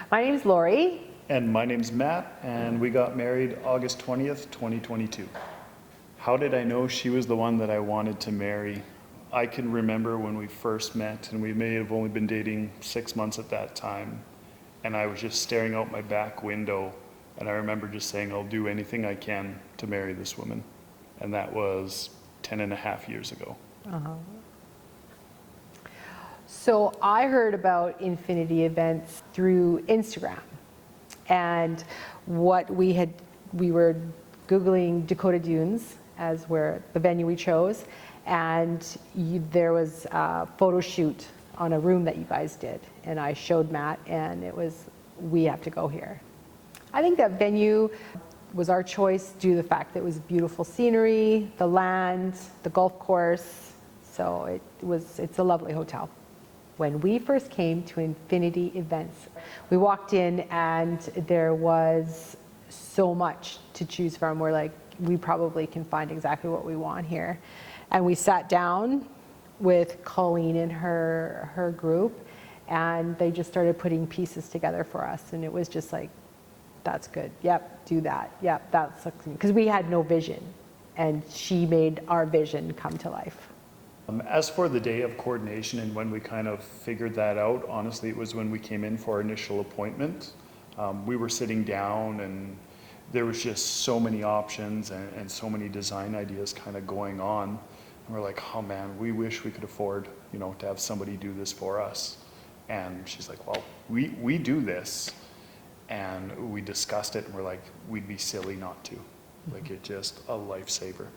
My name's Laurie. And my name's Matt, and we got married August 20th, 2022. How did I know she was the one that I wanted to marry? I can remember when we first met, and we may have only been dating 6 months at that time, and I was just staring out my back window, and I remember just saying, I'll do anything I can to marry this woman. And that was 10 and a half years ago. So I heard about Infinity Events through Instagram, and we were Googling Dakota Dunes as where the venue we chose, and there was a photo shoot on a room that you guys did, and I showed Matt, and it was, we have to go here. I think that venue was our choice due to the fact that it was beautiful scenery, the land, the golf course, so it's a lovely hotel. When we first came to Infinity Events, we walked in and there was so much to choose from. We're like, we probably can find exactly what we want here. And we sat down with Colleen and her group, and they just started putting pieces together for us. And it was just like, that's good. Yep, do that. Yep, that's because we had no vision, and she made our vision come to life. As for the day of coordination and when we kind of figured that out, honestly, it was when we came in for our initial appointment. We were sitting down and there was just so many options and so many design ideas kind of going on. And we're like, oh man, we wish we could afford, to have somebody do this for us. And she's like, well, we do this. And we discussed it and we're like, we'd be silly not to. Like, it's just a lifesaver.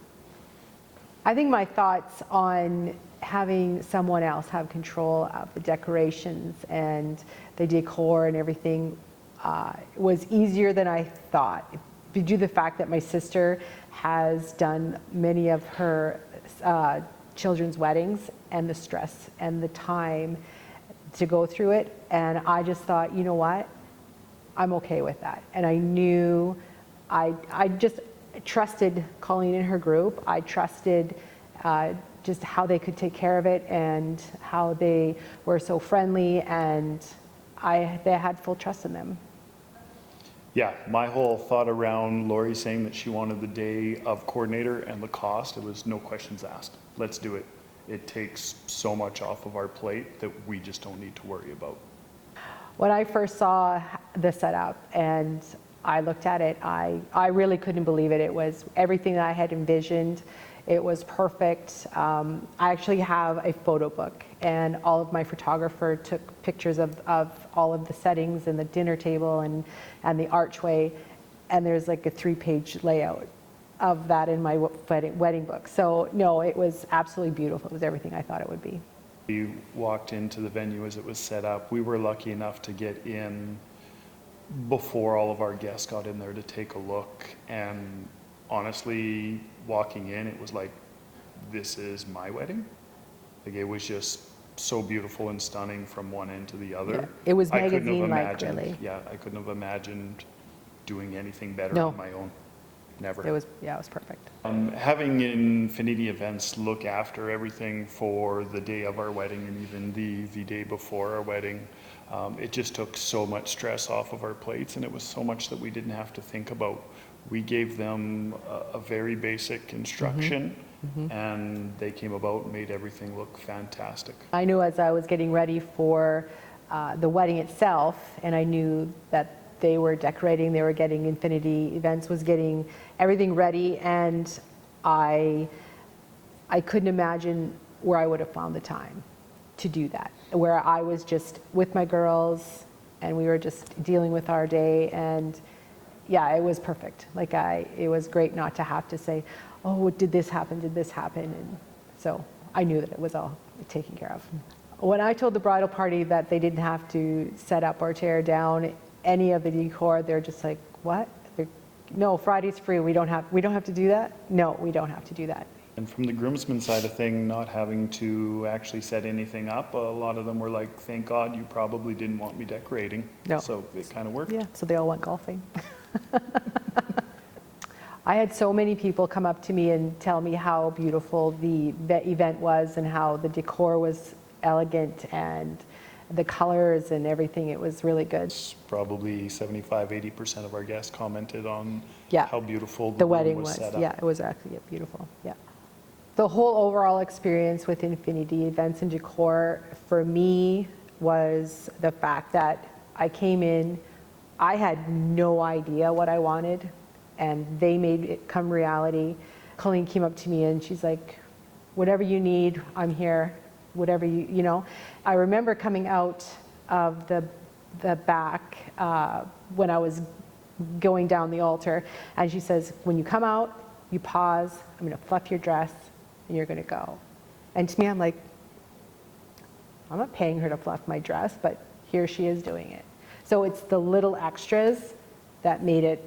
I think my thoughts on having someone else have control of the decorations and the decor and everything was easier than I thought. Due to the fact that my sister has done many of her children's weddings, and the stress and the time to go through it, and I just thought, you know what, I'm okay with that. And I knew I just trusted Colleen and her group. I trusted just how they could take care of it and how they were so friendly, and they had full trust in them. Yeah, my whole thought around Laurie saying that she wanted the day of coordinator and the cost, it was no questions asked. Let's do it. It takes so much off of our plate that we just don't need to worry about. When I first saw the setup and I looked at it, I really couldn't believe it. It was everything that I had envisioned. It was perfect. I actually have a photo book, and all of my photographer took pictures of all of the settings and the dinner table and the archway, and there's like a 3-page layout of that in my wedding book. So no, it was absolutely beautiful. It was everything I thought it would be. We walked into the venue as it was set up. We were lucky enough to get in before all of our guests got in there to take a look, and honestly, walking in, it was like, this is my wedding. Like, it was just so beautiful and stunning from one end to the other. Yeah, it was magazine-like, really. Yeah, I couldn't have imagined doing anything better on my own. Never. It was perfect. Having Infinity Events look after everything for the day of our wedding and even the day before our wedding, it just took so much stress off of our plates, and it was so much that we didn't have to think about. We gave them a very basic instruction, and they came about and made everything look fantastic. I knew as I was getting ready for the wedding itself, and I knew that they were decorating, they were getting Infinity Events, was getting everything ready, and I couldn't imagine where I would have found the time to do that, where I was just with my girls and we were just dealing with our day, and yeah, it was perfect. Like, it was great not to have to say, oh, did this happen, and so I knew that it was all taken care of. When I told the bridal party that they didn't have to set up or tear down any of the decor, they're just like, what? No, Friday's free. We don't have to do that? No, we don't have to do that. And from the groomsmen side of thing, not having to actually set anything up, a lot of them were like, thank God you probably didn't want me decorating. No. So it kind of worked. Yeah, so they all went golfing. I had so many people come up to me and tell me how beautiful the event was and how the decor was elegant and the colors and everything, it was really good. Probably 75-80% of our guests commented on Yeah. how beautiful The the room wedding was was, set up. yeah, it was actually beautiful, yeah. The whole overall experience with Infinity Events and Decor for me was the fact that I came in, I had no idea what I wanted, and they made it come reality. Colleen came up to me and she's like, whatever you need, I'm here, whatever you know. I remember coming out of the back when I was going down the altar, and she says, when you come out, you pause, I'm gonna fluff your dress, and you're gonna go. And to me, I'm like, I'm not paying her to fluff my dress, but here she is doing it. So it's the little extras that made it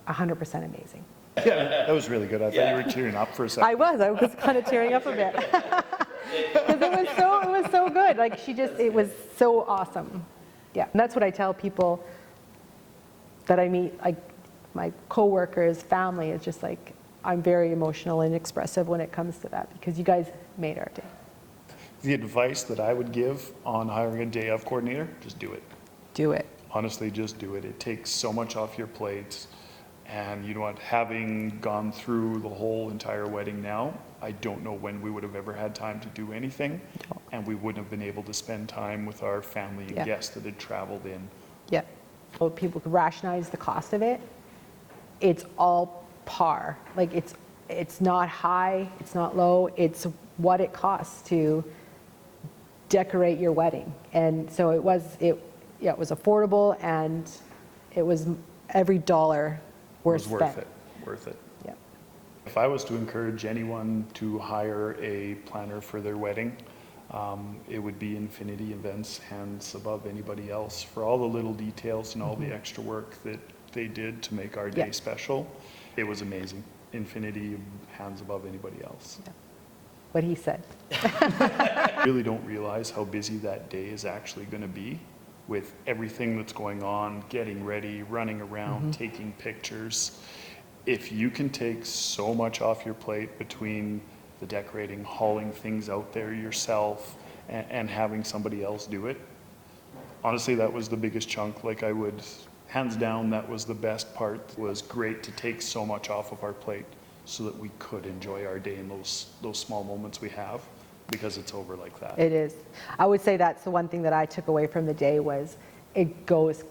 100% amazing. Yeah, that was really good. I thought you were tearing up for a second. I was kind of tearing up a bit. Because it was so good. Like it was so awesome. Yeah, and that's what I tell people that I meet, like my coworkers, family, is just like, I'm very emotional and expressive when it comes to that, because you guys made our day. The advice that I would give on hiring a day of coordinator, just do it. Do it. Honestly, just do it. It takes so much off your plate. And you know what, having gone through the whole entire wedding now, I don't know when we would have ever had time to do anything. And we wouldn't have been able to spend time with our family and Yeah. guests that had traveled in. Yeah. So people could rationalize the cost of it. It's all par. Like it's not high, it's not low, it's what it costs to decorate your wedding. And so it was affordable, and it was every dollar Was spent. worth it. Yeah. If I was to encourage anyone to hire a planner for their wedding, it would be Infinity Events, hands above anybody else, for all the little details and all the extra work that they did to make our day Yeah. special. It was amazing. Infinity, hands above anybody else. What he said. Really don't realize how busy that day is actually going to be, with everything that's going on, getting ready, running around, taking pictures. If you can take so much off your plate between the decorating, hauling things out there yourself, and having somebody else do it, honestly, that was the biggest chunk. Like, I would, hands down, that was the best part. It was great to take so much off of our plate so that we could enjoy our day in those small moments we have, because it's over like that. It is. I would say that's the one thing that I took away from the day, was it goes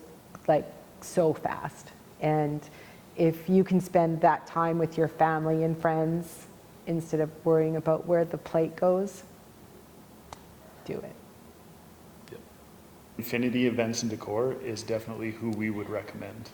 like so fast. And if you can spend that time with your family and friends instead of worrying about where the plate goes, do it. Yep. Infinity Events and Decor is definitely who we would recommend.